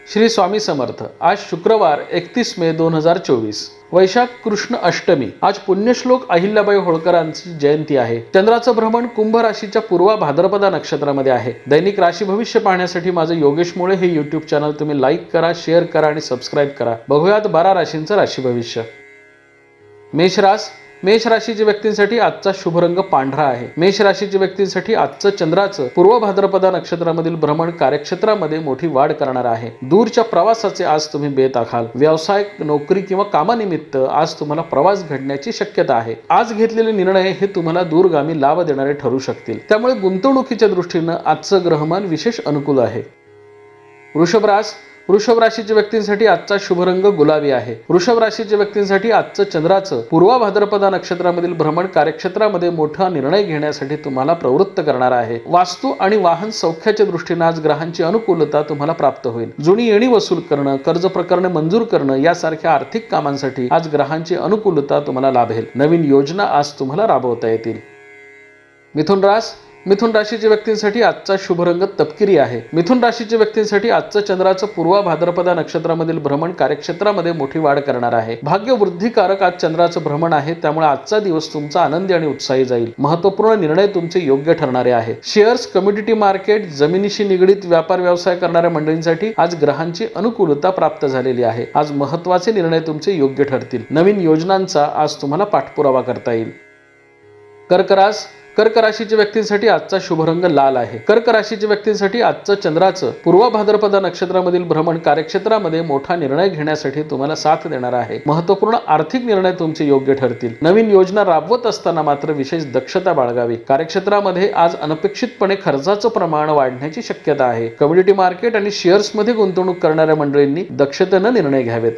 श्री स्वामी समर्थ। आज शुक्रवार 31 मे 2024, वैशाख कृष्ण अष्टमी। आज पुण्यश्लोक अहिल्याबाई होळकरांची जयंती आहे। चंद्राचं भ्रमण कुंभ राशीच्या पूर्व भाद्रपदा नक्षत्रामध्ये आहे। दैनिक राशी भविष्य पाहण्यासाठी माझं योगेश मुळे हे YouTube चॅनल तुम्ही लाईक करा, शेअर करा आणि सबस्क्राइब करा। बघूयात 12 राशींचं राशी भविष्य। मेष राशीच्या व्यक्तींसाठी आजचा शुभ रंग पांढरा आहे। मेष राशीच्या व्यक्तींसाठी आजचं चंद्राचं पूर्व भाद्रपदा नक्षत्रामधील भ्रमण कार्यक्षेत्रामध्ये मोठी वाढ करणार आहे। दूरच्या प्रवासाचे आज तुम्ही बेत आखाल। व्यवसाय, नोकरी किंवा कामानिमित्त आज तुम्हाला प्रवास घडण्याची शक्यता आहे। आज घेतलेले निर्णय हे तुम्हाला दूरगामी लाभ देणारे ठरू शकतील, त्यामुळे गुंतवणुकीच्या दृष्टीने आजचं ग्रहमान विशेष अनुकूल आहे। वृषभ राशीच्या व्यक्तींसाठी आजचा शुभ रंग गुलाबी आहे। वृषभ राशीच्या व्यक्तींसाठी आजचं चंद्राचं पूर्व भाद्रपदा नक्षत्रामधील भ्रमण कार्यक्षेत्रामध्ये मोठा निर्णय घेण्यासाठी तुम्हाला प्रवृत्त करणार आहे। वास्तू आणि वाहन सौख्याच्या दृष्टीने आज ग्रहांची अनुकूलता तुम्हाला प्राप्त होईल। जुनी येणी वसूल करणं, कर्ज प्रकरणे मंजूर करणं यासारख्या आर्थिक कामांसाठी आज ग्रहांची अनुकूलता तुम्हाला लाभेल। नवीन योजना आज तुम्हाला राबवता येतील। मिथुन राशीच्या व्यक्तींसाठी आजचा शुभ रंग तपकिरी आहे। मिथुन राशीच्या व्यक्तींसाठी आजचं चंद्राचं पूर्व भाद्रपदा नक्षत्रामधील भ्रमण कार्यक्षेत्रामध्ये मोठी वाढ करणार आहे। भाग्य वृद्धिकारक आज चंद्राचं भ्रमण आहे, त्यामुळे आजचा दिवस तुमचा आनंदी आणि उत्साही जाईल। महत्त्वपूर्ण निर्णय तुमचे योग्य ठरणारे आहेत। शेअर्स, कमोडिटी मार्केट, जमिनीशी निगडीत व्यापार व्यवसाय करणाऱ्या मंडळींसाठी आज ग्रहांची अनुकूलता प्राप्त झालेली आहे। आज महत्त्वाचे निर्णय तुमचे योग्य ठरतील। नवीन योजनांचा आज तुम्हाला पाठपुरावा करता येईल। कर्क राशीच्या व्यक्तींसाठी आजचा शुभ रंग लाल आहे। कर्क राशीच्या व्यक्तींसाठी आजचं चंद्राचं पूर्व भाद्रपदा नक्षत्रामधील भ्रमण कार्यक्षेत्रामध्ये मोठा निर्णय घेण्यासाठी तुम्हाला साथ देणार आहे। महत्त्वपूर्ण आर्थिक निर्णय तुमचे योग्य ठरतील। नवीन योजना राबवत असताना मात्र विशेष दक्षता बाळगावी। कार्यक्षेत्रामध्ये आज अनपेक्षितपणे खर्चाचं प्रमाण वाढण्याची शक्यता आहे। कमोडिटी मार्केट आणि शेअर्समध्ये गुंतवणूक करणाऱ्या मंडळींनी दक्षतेने निर्णय घ्यावेत।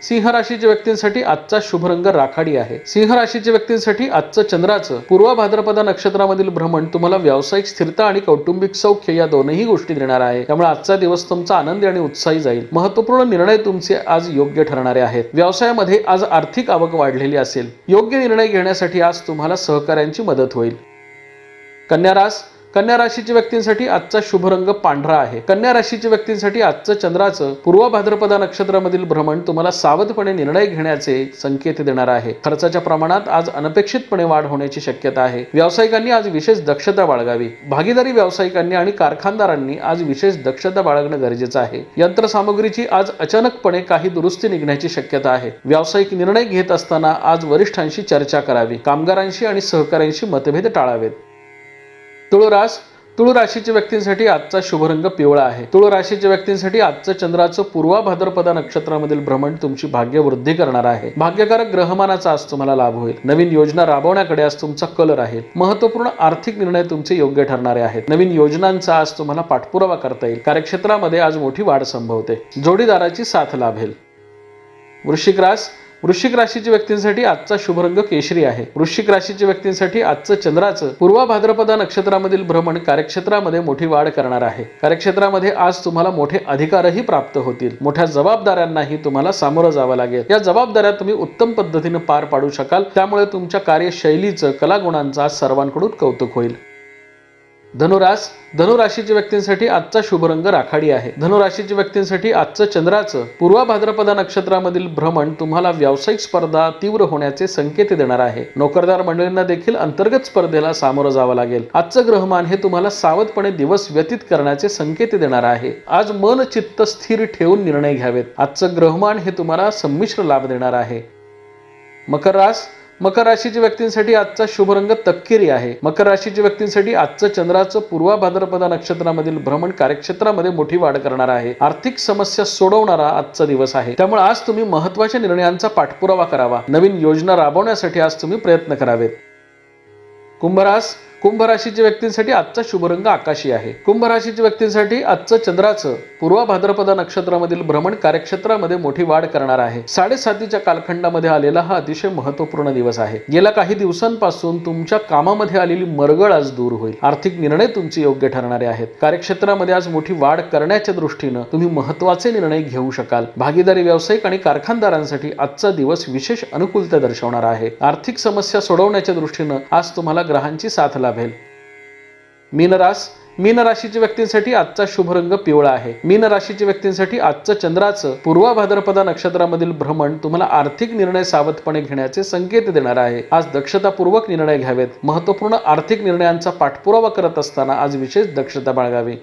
सिंह राशीच्या व्यक्तींसाठी आजचा शुभ रंग राखाडी आहे। सिंह राशीच्या व्यक्तींसाठी आजचं चंद्राचं पूर्व भाद्रपदा नक्षत्रामधील भ्रमण तुम्हाला व्यावसायिक स्थिरता आणि कौटुंबिक सौख्य या दोनही गोष्टी देणार आहे, त्यामुळे आजचा दिवस तुमचा आनंदी आणि उत्साही जाईल। महत्त्वपूर्ण निर्णय तुमचे आज योग्य ठरणारे आहेत। व्यवसायामध्ये आज आर्थिक आवक वाढलेली असेल। योग्य निर्णय घेण्यासाठी आज तुम्हाला सहकार्यांची मदत होईल। कन्या राशीच्या व्यक्तींसाठी आजचा शुभ रंग पांढरा आहे। कन्या राशीच्या व्यक्तींसाठी आजचं चंद्राचं पूर्व भाद्रपदा नक्षत्रामधील भ्रमण तुम्हाला सावधपणे निर्णय घेण्याचे संकेत देणार आहे। खर्चाच्या प्रमाणात आज अनपेक्षितपणे वाढ होण्याची शक्यता आहे। व्यावसायिकांनी आज विशेष दक्षता बाळगावी। भागीदारी व्यावसायिकांनी आणि कारखानदारांनी आज विशेष दक्षता बाळगणं गरजेचं आहे। यंत्रसामुग्रीची आज अचानकपणे काही दुरुस्ती निघण्याची शक्यता आहे। व्यावसायिक निर्णय घेत असताना आज वरिष्ठांशी चर्चा करावी। कामगारांशी आणि सहकाऱ्यांशी मतभेद टाळावेत। तुळ राशीच्या व्यक्तींसाठी आजचा शुभ रंग पिवळा आहे। तुळ राशीच्या व्यक्तींसाठी आजचं चंद्राचं पूर्व भाद्रपदा नक्षत्रामधील भ्रमण तुमची भाग्य वृद्धी करणार आहे। भाग्यकारक ग्रहमानाचा आज तुम्हाला लाभ होईल। नवीन योजना राबवण्याकडे आज तुमचा कल राहील। महत्त्वपूर्ण आर्थिक निर्णय तुमचे योग्य ठरणारे आहेत। नवीन योजनांचा आज तुम्हाला पाठपुरावा करता येईल। कार्यक्षेत्रामध्ये आज मोठी वाढ संभवते। जोडीदाराची साथ लाभेल। वृश्चिक राशीच्या व्यक्तींसाठी आजचा शुभ रंग केशरी आहे। वृश्चिक राशीच्या व्यक्तींसाठी आजचं चंद्राचं पूर्व भाद्रपदा नक्षत्रामधील भ्रमण कार्यक्षेत्रामध्ये मोठी वाढ करणार आहे। कार्यक्षेत्रामध्ये आज तुम्हाला मोठे अधिकारही प्राप्त होतील। मोठ्या जबाबदाऱ्यांनाही तुम्हाला सामोरं जावं लागेल। या जबाबदाऱ्या तुम्ही उत्तम पद्धतीने पार पाडू शकाल, त्यामुळे तुमच्या कार्यशैलीचं, कलागुणांचं आज सर्वांकडून कौतुक होईल। धनुराशीच्या व्यक्तींसाठी आजचा शुभ रंग राखाडी आहे। धनुराशीच्या व्यक्तींसाठी आजचं चंद्राचं पूर्व भाद्रपदा नक्षत्रामधील भ्रमण तुम्हाला व्यावसायिक स्पर्धा तीव्र होण्याचे संकेत देणार आहे। नोकरदार मंडळींना देखील अंतर्गत स्पर्धेला सामोरं जावं लागेल। आजचं ग्रहमान हे तुम्हाला सावधपणे दिवस व्यतीत करण्याचे संकेत देणार आहे। आज मन चित्त स्थिर ठेवून निर्णय घ्यावेत। आजचं ग्रहमान हे तुम्हाला संमिश्र लाभ देणार आहे। मकर राशीच्या व्यक्तींसाठी आजचा शुभ रंग तपकिरी आहे। मकर राशीच्या व्यक्तींसाठी आजचं चंद्राचं पूर्व भाद्रपदा नक्षत्रामधील भ्रमण कार्यक्षेत्रामध्ये मोठी वाढ करणार आहे। आर्थिक समस्या सोडवणारा आजचा दिवस आहे, त्यामुळे आज तुम्ही महत्त्वाच्या निर्णयांचा पाठपुरावा करावा। नवीन योजना राबवण्यासाठी आज तुम्ही प्रयत्न करावेत। कुंभ राशीच्या व्यक्तींसाठी आजचा शुभ रंग आकाशी आहे। कुंभ राशीच्या व्यक्तींसाठी आजचं चंद्राचं पूर्व भाद्रपदा नक्षत्रामधील भ्रमण कार्यक्षेत्रामध्ये मोठी वाढ करणार आहे। 7.5च्या कालखंडामध्ये आलेला हा अतिशय महत्त्वपूर्ण दिवस आहे। गेल्या काही दिवसांपासून तुमच्या कामामध्ये आलेली मरगळ आज दूर होईल। आर्थिक निर्णय तुमचे योग्य ठरणारे आहेत। कार्यक्षेत्रामध्ये आज मोठी वाढ करण्याच्या दृष्टीने तुम्ही महत्त्वाचे निर्णय घेऊ शकाल। भागीदारी व्यावसायिक आणि कारखानदारांसाठी आजचा दिवस विशेष अनुकूलता दर्शवणार आहे। आर्थिक समस्या सोडवण्याच्या दृष्टीने आज तुम्हाला ग्रहांची साथ लाभेल। मीन राशीच्या व्यक्तींसाठी आजचा शुभ रंग पिवळा आहे. मीन राशीच्या व्यक्तींसाठी आजचं चंद्राचं पूर्व भाद्रपदा नक्षत्रामधील भ्रमण तुम्हाला आर्थिक निर्णय सावधपणे घेण्याचे संकेत देणार आहे. आज दक्षतापूर्वक निर्णय घ्यावेत. महत्त्वपूर्ण आर्थिक निर्णयांचा पाठपुरावा करत असताना आज विशेष दक्षता बाळगावी.